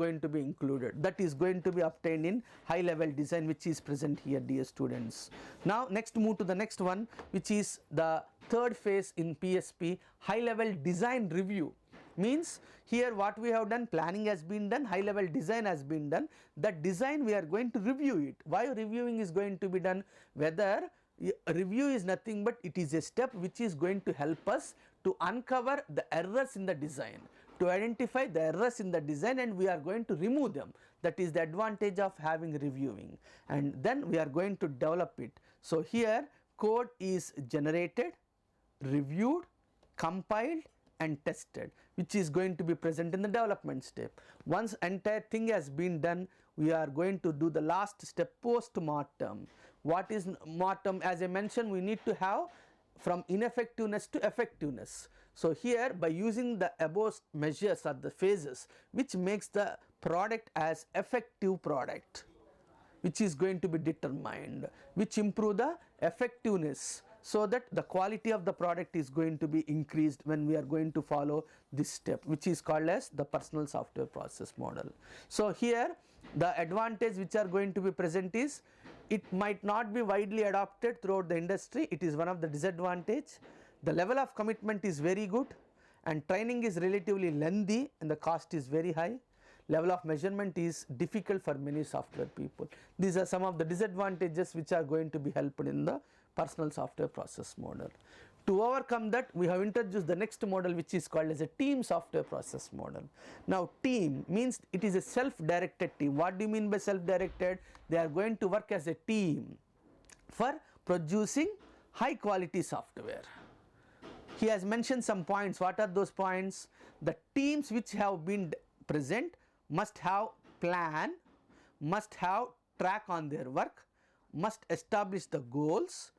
going to be included. That is going to be obtained in high level design, which is present here, dear students. Now next move to the next one, which is the third phase in PSP, high level design review. Means here what we have done, planning has been done, high level design has been done. That design we are going to review it. Why reviewing is going to be done? Whether review is nothing but it is a step which is going to help us to uncover the errors in the design, to identify the errors in the design, and we are going to remove them. That is the advantage of having reviewing, and then we are going to develop it. So here code is generated, reviewed, compiled and tested, which is going to be present in the development step. Once entire thing has been done, we are going to do the last step, post-mortem. What is mortem? As I mentioned, we need to have from ineffectiveness to effectiveness. So here by using the above measures or the phases, which makes the product as effective product, which is going to be determined, which improve the effectiveness, so that the quality of the product is going to be increased when we are going to follow this step, which is called as the personal software process model. So here the advantage which are going to be present is, it might not be widely adopted throughout the industry. It is one of the disadvantage. The level of commitment is very good, and training is relatively lengthy, and the cost is very high. Level of measurement is difficult for many software people. These are some of the disadvantages which are going to be helped in the personal software process model. To overcome that, we have introduced the next model, which is called as a team software process model. Now team means it is a self-directed team. What do you mean by self-directed? They are going to work as a team for producing high quality software. He has mentioned some points. What are those points? The teams which have been present must have plan, must have track on their work, must establish the goals,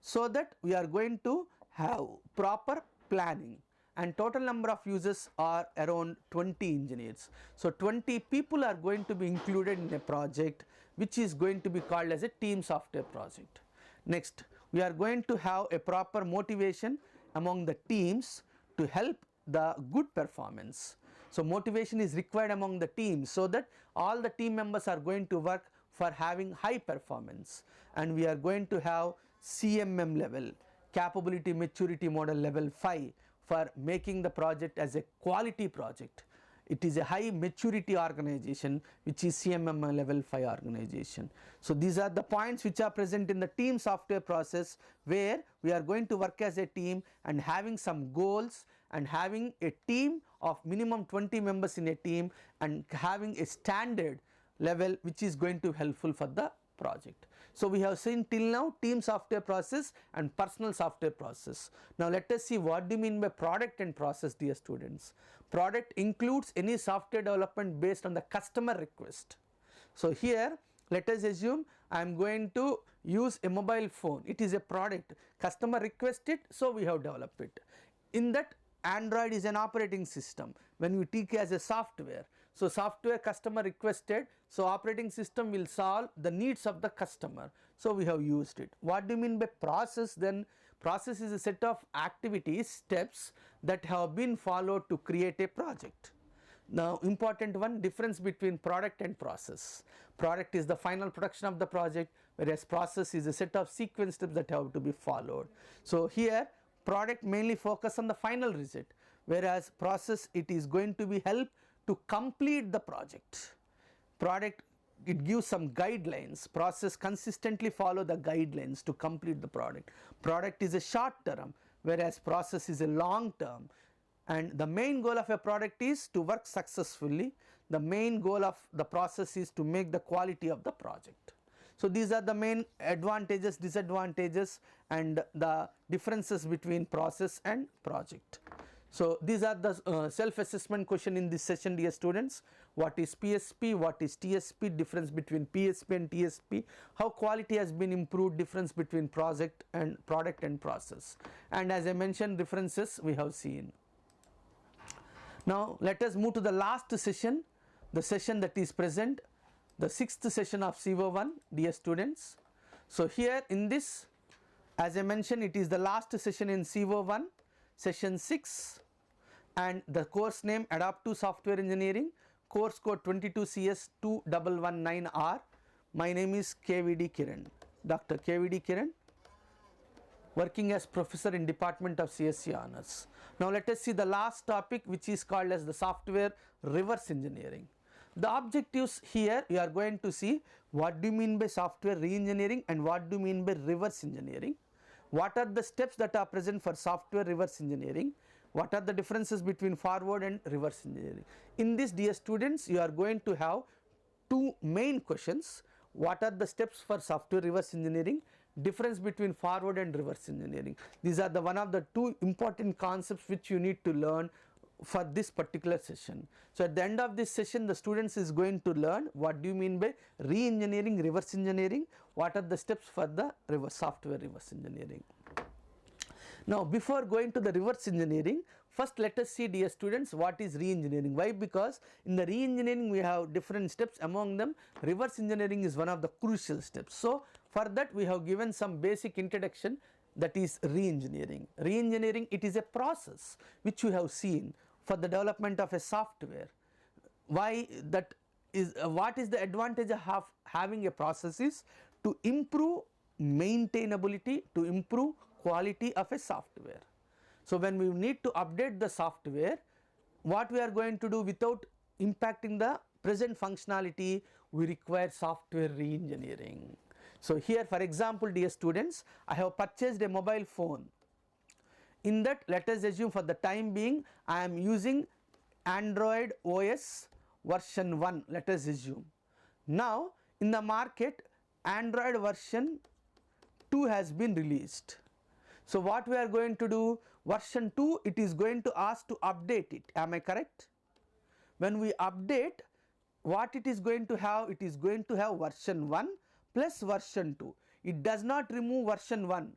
so that we are going to have proper planning. And total number of users are around 20 engineers. So 20 people are going to be included in a project, which is going to be called as a team software project. Next, we are going to have a proper motivation among the teams to help the good performance. So motivation is required among the team, so that all the team members are going to work for having high performance. And we are going to have CMM level, capability maturity model level 5, for making the project as a quality project. It is a high maturity organization, which is CMM level 5 organization. So these are the points which are present in the team software process, where we are going to work as a team and having some goals, and having a team of minimum 20 members in a team, and having a standard level which is going to be helpful for the project. So we have seen till now team software process and personal software process. Now let us see what do you mean by product and process, dear students. Product includes any software development based on the customer request. So here let us assume I am going to use a mobile phone. It is a product, customer requested, so we have developed it. In that, Android is an operating system when we take as a software. So software customer requested, so operating system will solve the needs of the customer, so we have used it. What do you mean by process then? Process is a set of activities, steps that have been followed to create a project. Now important one, difference between product and process. Product is the final production of the project, whereas process is a set of sequence steps that have to be followed. So here product mainly focus on the final result, whereas process, it is going to be help to complete the project. Product, it gives some guidelines. Process consistently follow the guidelines to complete the product. Product is a short term, whereas process is a long term. And the main goal of a product is to work successfully. The main goal of the process is to make the quality of the project. So these are the main advantages, disadvantages, and the differences between process and project. So these are the self-assessment question in this session, dear students. What is PSP? What is TSP? Difference between PSP and TSP? How quality has been improved? Difference between project and product and process. And as I mentioned, differences we have seen. Now let us move to the last session, the session that is present, the 6th session of CO1, dear students. So here in this, as I mentioned, it is the last session in CO1, session 6, and the course name Adaptive Software Engineering, course code 22CS2119R. My name is K.V.D. Kiran, Dr. K.V.D. Kiran, working as professor in Department of CSC Honors. Now let us see the last topic, which is called as the software reverse engineering. The objectives here, you are going to see what do you mean by software re-engineering and what do you mean by reverse engineering. What are the steps that are present for software reverse engineering? What are the differences between forward and reverse engineering? In this, dear students, you are going to have two main questions. What are the steps for software reverse engineering? Difference between forward and reverse engineering. These are the one of the two important concepts which you need to learn for this particular session. So at the end of this session, the students is going to learn what do you mean by re-engineering, reverse engineering, what are the steps for the software reverse engineering. Now before going to the reverse engineering, first let us see, dear students, what is re-engineering. Why? Because in the re-engineering we have different steps. Among them, reverse engineering is one of the crucial steps. So for that we have given some basic introduction, that is re-engineering. Re-engineering, it is a process which you have seen for the development of a software. Why that is, what is the advantage of having a process is to improve maintainability, to improve quality of a software. So when we need to update the software, what we are going to do without impacting the present functionality, we require software re-engineering. So here, for example, dear students, I have purchased a mobile phone. In that, let us assume for the time being I am using Android OS version 1, let us assume. Now in the market, Android version 2 has been released. So what we are going to do, version 2, it is going to ask to update it. Am I correct? When we update, what it is going to have? It is going to have version 1 plus version 2. It does not remove version 1.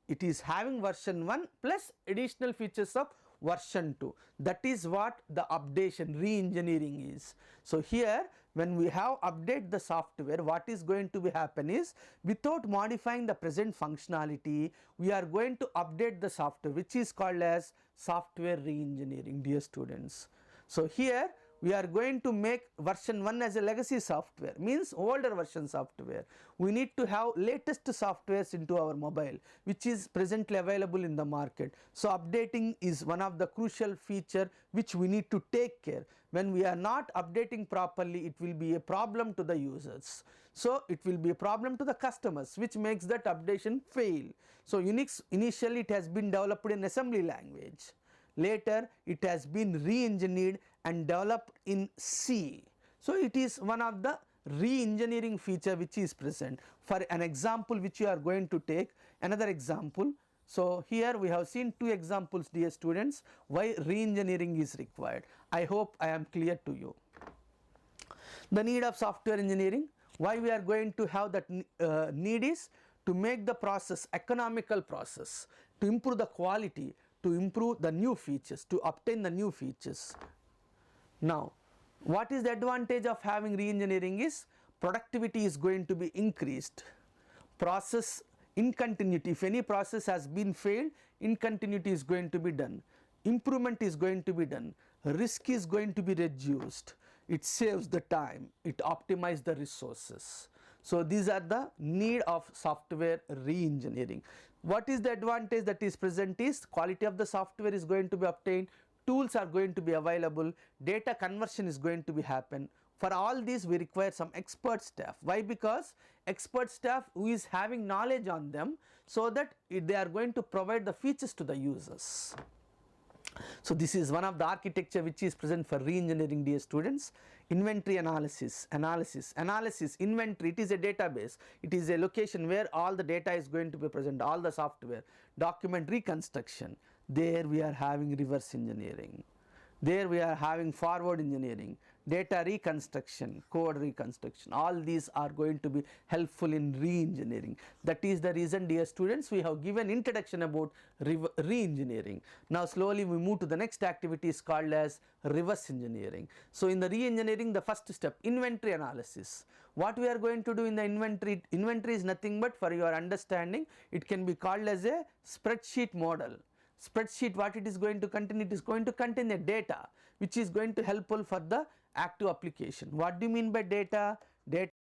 It is having version 1 plus additional features of version 2. That is what the updation, re-engineering is. So here, when we have update the software, what is going to be happen is, without modifying the present functionality, we are going to update the software, which is called as software re-engineering, dear students. So here we are going to make version 1 as a legacy software, means older version software. We need to have latest softwares into our mobile, which is presently available in the market. So updating is one of the crucial feature which we need to take care. When we are not updating properly, it will be a problem to the users. So it will be a problem to the customers, which makes that updation fail. So Unix, initially it has been developed in assembly language. Later it has been re-engineered and developed in C. So it is one of the re-engineering feature which is present. For an example which you are going to take, another example. So here we have seen two examples, dear students, why re-engineering is required. I hope I am clear to you. The need of software engineering, why we are going to have that need is to make the process economical process, to improve the quality, to improve the new features, to obtain the new features. Now, what is the advantage of having re-engineering is, productivity is going to be increased. Process in continuity, if any process has been failed, in continuity is going to be done. Improvement is going to be done. Risk is going to be reduced. It saves the time. It optimizes the resources. So these are the need of software re-engineering. What is the advantage that is present is, quality of the software is going to be obtained, tools are going to be available, data conversion is going to be happen. For all these we require some expert staff. Why? Because expert staff who is having knowledge on them, so that they are going to provide the features to the users. So this is one of the architecture which is present for re-engineering, dear students. Inventory analysis, inventory, it is a database, it is a location where all the data is going to be present, all the software. Document reconstruction, there we are having reverse engineering. There we are having forward engineering, data reconstruction, code reconstruction. All these are going to be helpful in re-engineering. That is the reason, dear students, we have given introduction about re-engineering. Now slowly we move to the next activity is called as reverse engineering. So in the re-engineering, the first step, inventory analysis. What we are going to do in the inventory? Inventory is nothing but, for your understanding, it can be called as a spreadsheet model. Spreadsheet, what it is going to contain? It is going to contain the data which is going to helpful for the active application. What do you mean by data? Data